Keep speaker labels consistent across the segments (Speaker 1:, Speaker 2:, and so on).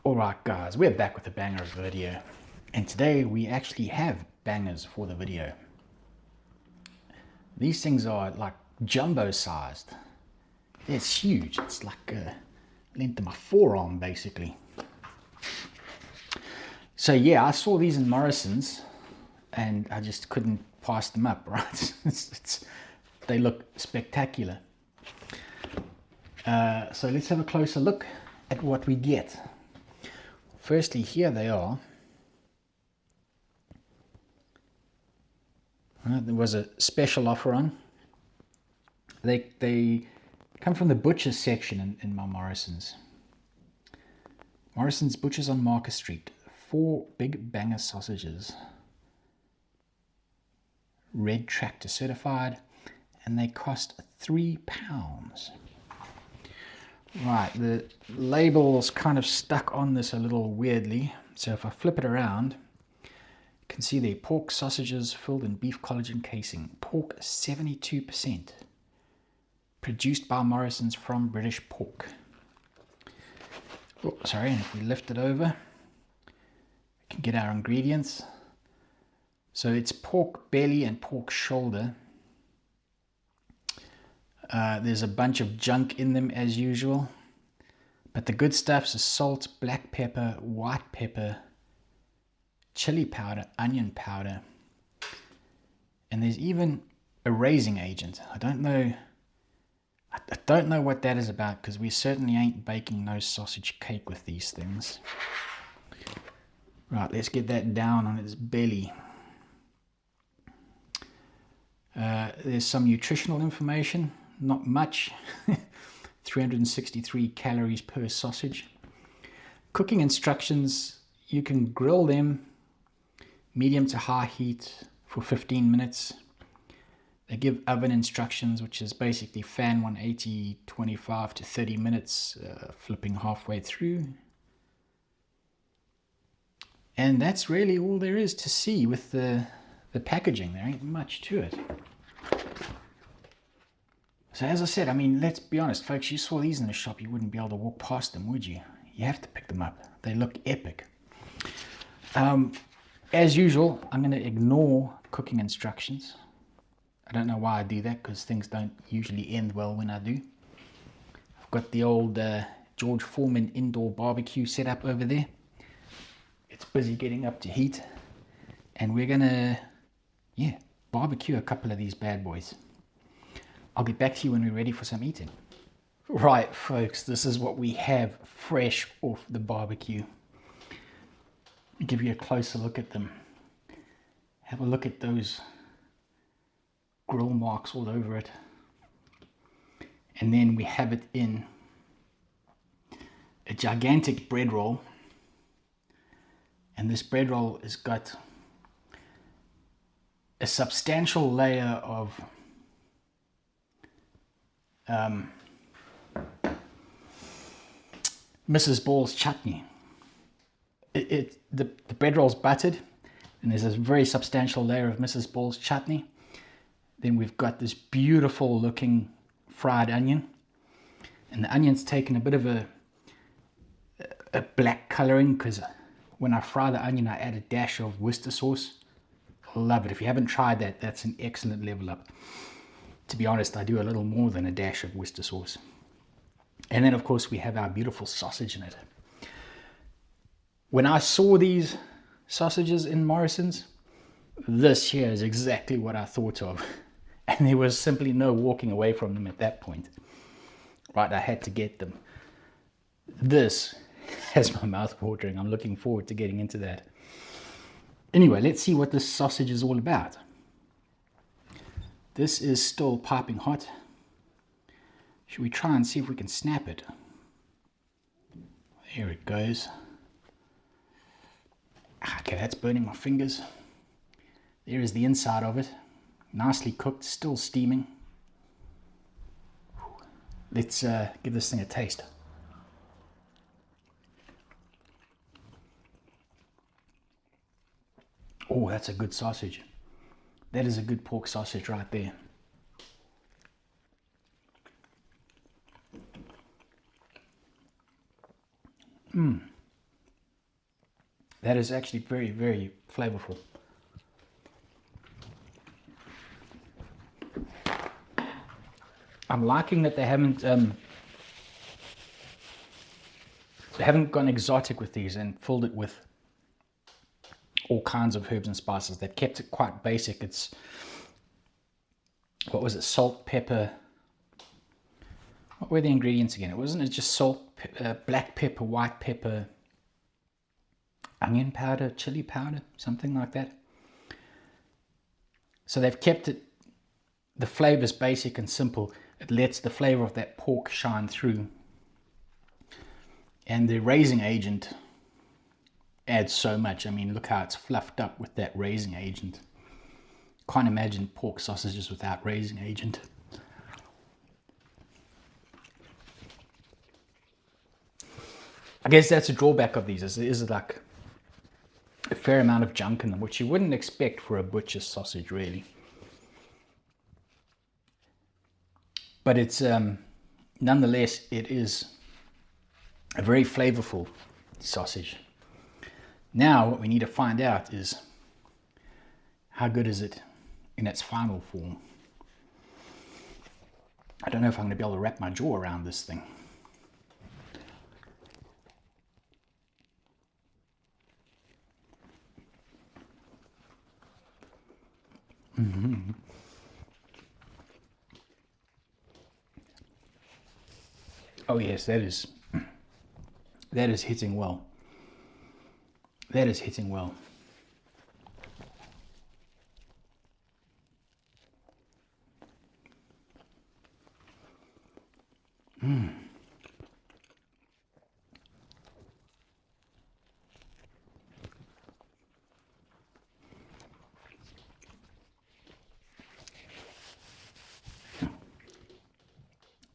Speaker 1: Alright guys, we're back with a banger of a video, and today we actually have bangers for the video. These things are like jumbo sized. It's huge. It's like a length of my forearm basically. So yeah, I saw these in Morrisons and I just couldn't pass them up, right? They look spectacular. So let's have a closer look at what we get. Firstly, here they are. There was a special offer on. They come from the butcher's section in my Morrisons. Morrisons Butchers on Market Street. 4 big banger sausages. Red Tractor certified, and they cost £3. Right, the label's kind of stuck on this a little weirdly, so if I flip it around, you can see there pork sausages filled in beef collagen casing, pork 72%, produced by Morrisons from British pork. Oh, sorry, and if we lift it over, we can get our ingredients. So it's pork belly and pork shoulder. There's a bunch of junk in them as usual, but the good stuff's is salt, black pepper, white pepper, chili powder, onion powder, and there's even a raising agent. I don't know what that is about, because we certainly ain't baking no sausage cake with these things. Right, let's get that down on its belly. There's some nutritional information. Not much. 363 calories per sausage. Cooking instructions: you can grill them medium to high heat for 15 minutes. They give oven instructions, which is basically fan 180, 25 to 30 minutes, flipping halfway through. And that's really all there is to see with the packaging. There ain't much to it. So as I said, I mean, let's be honest, folks, you saw these in the shop, you wouldn't be able to walk past them, would you? You have to pick them up. They look epic. As usual, I'm going to ignore cooking instructions. I don't know why I do that, because things don't usually end well when I do. I've got the old George Foreman indoor barbecue set up over there. It's busy getting up to heat. And we're going to, barbecue a couple of these bad boys. I'll get back to you when we're ready for some eating. Right, folks, this is what we have fresh off the barbecue. I'll give you a closer look at them. Have a look at those grill marks all over it. And then we have it in a gigantic bread roll. And this bread roll has got a substantial layer of Mrs. Ball's chutney. The bread roll's buttered, and there's a very substantial layer of Mrs. Ball's chutney. Then we've got this beautiful looking fried onion, and the onion's taken a bit of a black coloring, because when I fry the onion I add a dash of Worcester sauce. Love it. If you haven't tried that, that's an excellent level up. To be honest, I do a little more than a dash of Worcester sauce. And then of course we have our beautiful sausage in it. When I saw these sausages in Morrisons, this here is exactly what I thought of. And there was simply no walking away from them at that point. Right, I had to get them. This has my mouth watering. I'm looking forward to getting into that. Anyway, let's see what this sausage is all about. This is still piping hot. Should we try and see if we can snap it? There it goes. Okay, that's burning my fingers. There is the inside of it. Nicely cooked, still steaming. Let's give this thing a taste. Oh, that's a good sausage. That is a good pork sausage right there. That is actually very, very flavorful. I'm liking that they haven't gone exotic with these and filled it with all kinds of herbs and spices. They've kept it quite basic. It's, what was it, salt, pepper. What were the ingredients again? It wasn't just salt, black pepper, white pepper, onion powder, chili powder, something like that. So they've kept it, the flavors basic and simple. It lets the flavor of that pork shine through. And the raising agent adds so much. I mean, look how it's fluffed up with that raising agent. Can't imagine pork sausages without raising agent. I guess that's a drawback of these, is like a fair amount of junk in them, which you wouldn't expect for a butcher's sausage, really. But it's nonetheless, it is a very flavorful sausage. Now what we need to find out is, how good is it in its final form? I don't know if I'm going to be able to wrap my jaw around this thing. Mm-hmm. Oh yes, that is hitting well. That is hitting well.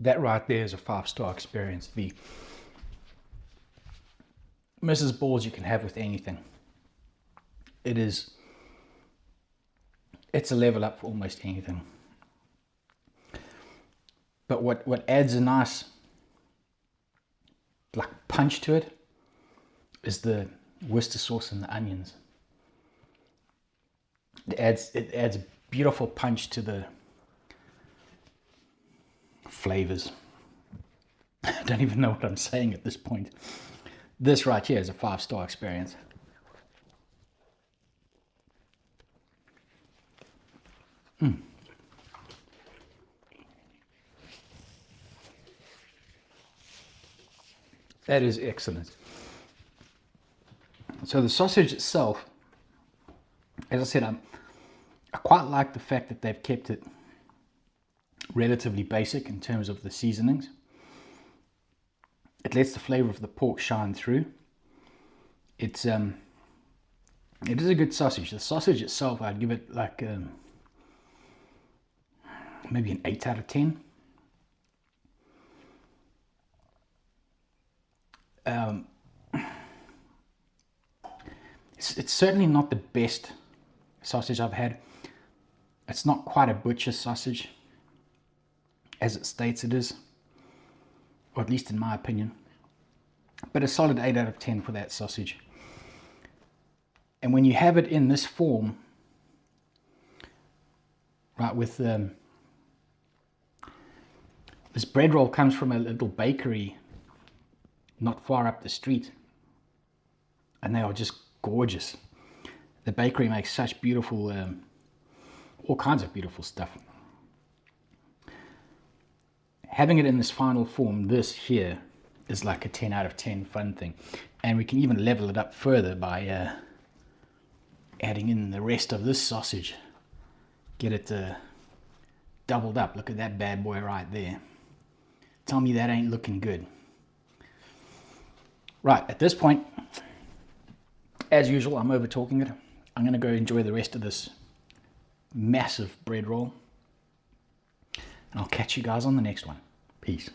Speaker 1: That right there is a 5-star experience. The Mrs. Balls you can have with anything. It's a level up for almost anything. But what adds a nice like punch to it is the Worcester sauce and the onions. It adds a beautiful punch to the flavors. I don't even know what I'm saying at this point. This right here is a 5-star experience. That is excellent. So the sausage itself, as I said, I quite like the fact that they've kept it relatively basic in terms of the seasonings. It lets the flavor of the pork shine through. It is a good sausage. The sausage itself, I'd give it like maybe an 8 out of 10. It's certainly not the best sausage I've had. It's not quite a butcher sausage as it states it is, or at least in my opinion, but a solid 8 out of 10 for that sausage. And when you have it in this form, right, with this bread roll comes from a little bakery not far up the street, and they are just gorgeous. The bakery makes such beautiful, all kinds of beautiful stuff. Having it in this final form, this here is like a 10 out of 10 fun thing. And we can even level it up further by adding in the rest of this sausage. Get it doubled up. Look at that bad boy right there. Tell me that ain't looking good. Right, at this point, as usual, I'm over talking it. I'm going to go enjoy the rest of this massive bread roll. And I'll catch you guys on the next one. Peace.